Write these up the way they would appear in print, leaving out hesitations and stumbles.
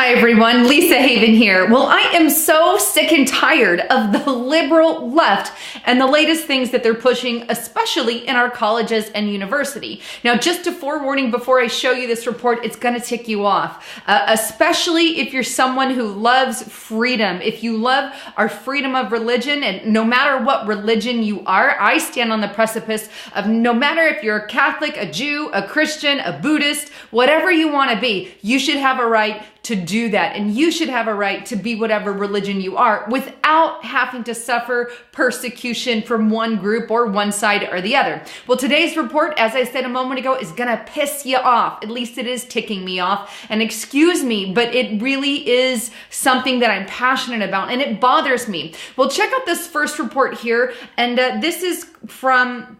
Hi everyone, Lisa Haven here. Well, I am so sick and tired of the liberal left and the latest things that they're pushing, especially in our colleges and university. Now, just a forewarning before I show you this report, it's going to tick you off, especially if you're someone who loves freedom. If you love our freedom of religion, and no matter what religion you are, I stand on the precipice of no matter if you're a Catholic, a Jew, a Christian, a Buddhist, whatever you want to be, you should have a right to do that. And you should have a right to be whatever religion you are without having to suffer persecution from one group or one side or the other. Well, today's report, as I said a moment ago, is gonna piss you off. At least it is ticking me off. And excuse me, but it really is something that I'm passionate about and it bothers me. Well, check out this first report here. And this is from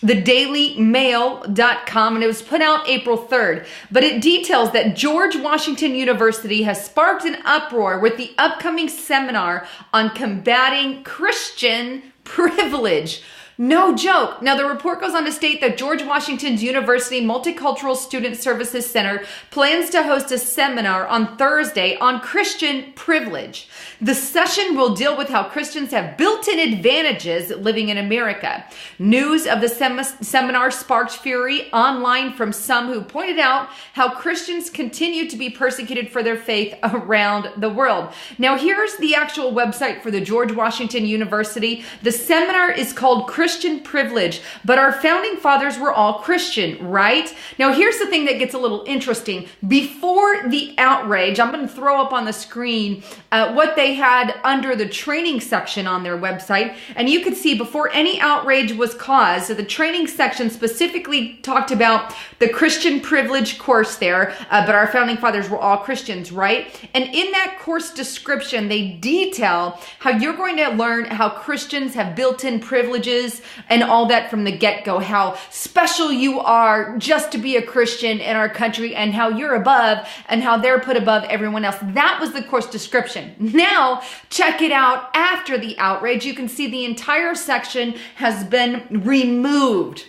thedailymail.com, and it was put out April 3rd. But it details that George Washington University has sparked an uproar with the upcoming seminar on combating Christian privilege. No joke. Now, the report goes on to state that George Washington's University Multicultural Student Services Center plans to host a seminar on Thursday on Christian privilege. The session will deal with how Christians have built-in advantages living in America. News of the seminar sparked fury online from some who pointed out how Christians continue to be persecuted for their faith around the world. Now, here's the actual website for the George Washington University. The seminar is called Christian Privilege, but our founding fathers were all Christian, right? Now, here's the thing that gets a little interesting. Before the outrage, I'm going to throw up on the screen what they had under the training section on their website, and you could see before any outrage was caused, so the training section specifically talked about the Christian privilege course there, but our founding fathers were all Christians, right? And in that course description, they detail how you're going to learn how Christians have built-in privileges and all that from the get-go, how special you are just to be a Christian in our country and how you're above and how they're put above everyone else. That was the course description. Now, check it out after the outrage. You can see the entire section has been removed.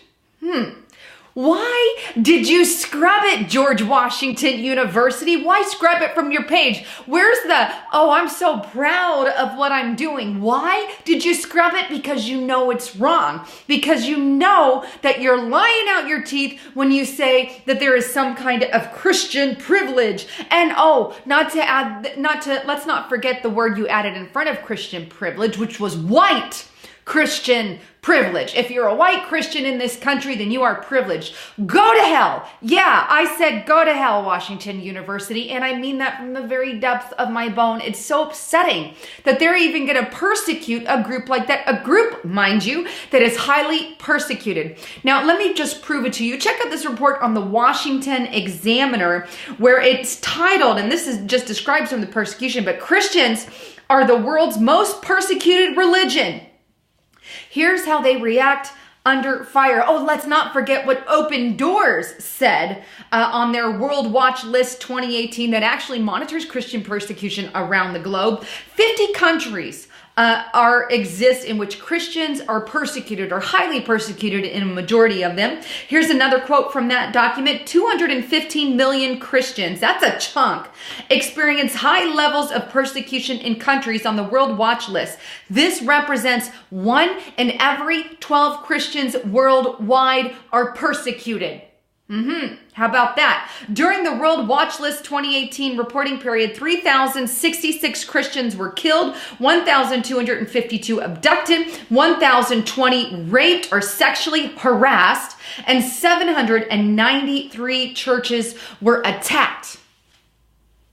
Why did you scrub it, George Washington University? Why scrub it from your page? Where's the, oh, I'm so proud of what I'm doing? Why did you scrub it? Because you know it's wrong. Because you know that you're lying out your teeth when you say that there is some kind of Christian privilege. And oh, let's not forget the word you added in front of Christian privilege, which was white Christian privilege. If you're a white Christian in this country, then you are privileged. Go to hell. Yeah, I said go to hell, Washington University, and I mean that from the very depths of my bone. It's so upsetting that they're even going to persecute a group like that, a group, mind you, that is highly persecuted. Now, let me just prove it to you. Check out this report on the Washington Examiner, where it's titled, and this is just describes some of the persecution, but Christians are the world's most persecuted religion. Here's how they react under fire. Oh, let's not forget what Open Doors said on their World Watch List 2018 that actually monitors Christian persecution around the globe. 50 countries exist in which Christians are persecuted or highly persecuted in a majority of them. Here's another quote from that document. 215 million Christians, that's a chunk, experience high levels of persecution in countries on the World Watch List. This represents 1 in every 12 Christians worldwide are persecuted. How about that? During the World Watch List 2018 reporting period, 3,066 Christians were killed, 1,252 abducted, 1,020 raped or sexually harassed, and 793 churches were attacked.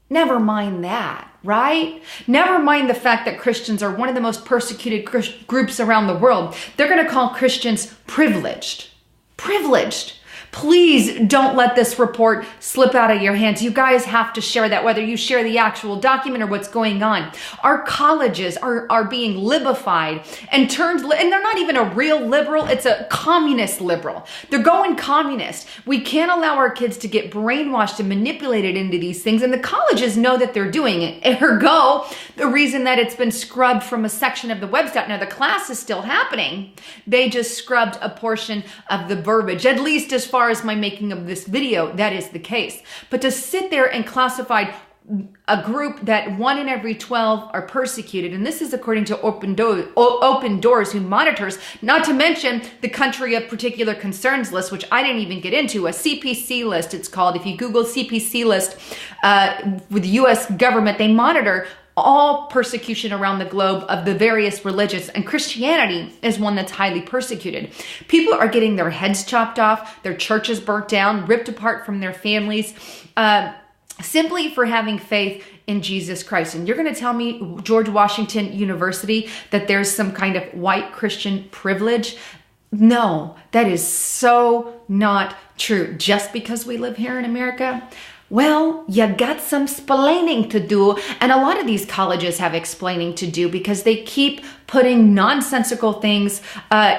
Never mind that, right? Never mind the fact that Christians are one of the most persecuted groups around the world. They're going to call Christians privileged. Privileged. Please don't let this report slip out of your hands. You guys have to share that, whether you share the actual document or what's going on. Our colleges are being libified and turned, and they're not even a real liberal, it's a communist liberal. They're going communist. We can't allow our kids to get brainwashed and manipulated into these things, and the colleges know that they're doing it. Ergo, the reason that it's been scrubbed from a section of the website, now the class is still happening, they just scrubbed a portion of the verbiage, at least as far as my making of this video, that is the case. But to sit there and classify a group that 1 in every 12 are persecuted. And this is according to Open Doors, who monitors, not to mention the country of particular concerns list, which I didn't even get into, a CPC list it's called. If you Google CPC list with the US government, they monitor all persecution around the globe of the various religions, and Christianity is one that's highly persecuted. People are getting their heads chopped off, their churches burnt down, ripped apart from their families, simply for having faith in Jesus Christ. And you're going to tell me, George Washington University, that there's some kind of white Christian privilege? No, that is so not true. Just because we live here in America? Well, you got some splaining to do. And a lot of these colleges have explaining to do because they keep putting nonsensical things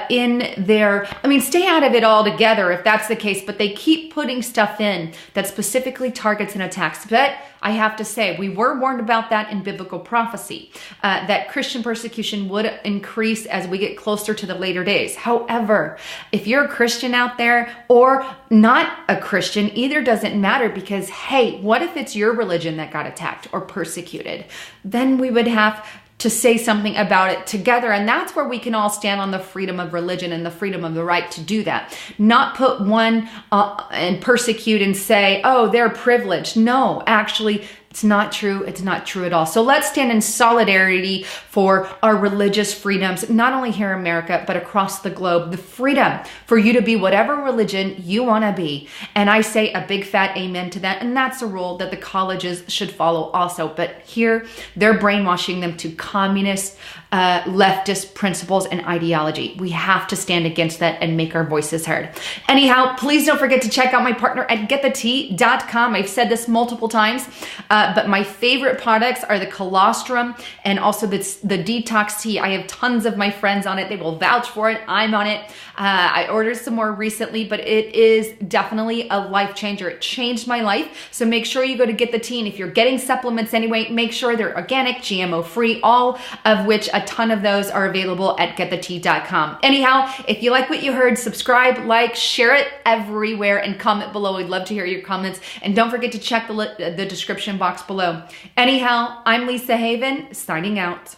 in their, stay out of it altogether if that's the case, but they keep putting stuff in that specifically targets and attacks. But I have to say, we were warned about that in biblical prophecy, that Christian persecution would increase as we get closer to the later days. However, if you're a Christian out there or not a Christian, either doesn't matter, because, hey, what if it's your religion that got attacked or persecuted? Then we would have to say something about it together. And that's where we can all stand on the freedom of religion and the freedom of the right to do that. Not put one and persecute and say, oh, they're privileged. No, actually, it's not true. It's not true at all. So let's stand in solidarity for our religious freedoms, not only here in America, but across the globe. The freedom for you to be whatever religion you want to be. And I say a big fat amen to that. And that's a rule that the colleges should follow also. But here, they're brainwashing them to communist, leftist principles and ideology. We have to stand against that and make our voices heard. Anyhow, please don't forget to check out my partner at getthetea.com. I've said this multiple times, but my favorite products are the colostrum and also the detox tea. I have tons of my friends on it. They will vouch for it. I'm on it. I ordered some more recently, but it is definitely a life changer. It changed my life. So make sure you go to Get the Tea. And if you're getting supplements anyway, make sure they're organic, GMO free, all of which a ton of those are available at getthetea.com. Anyhow, if you like what you heard, subscribe, like, share it everywhere, and comment below. We'd love to hear your comments. And don't forget to check the description box below. Anyhow, I'm Lisa Haven, signing out.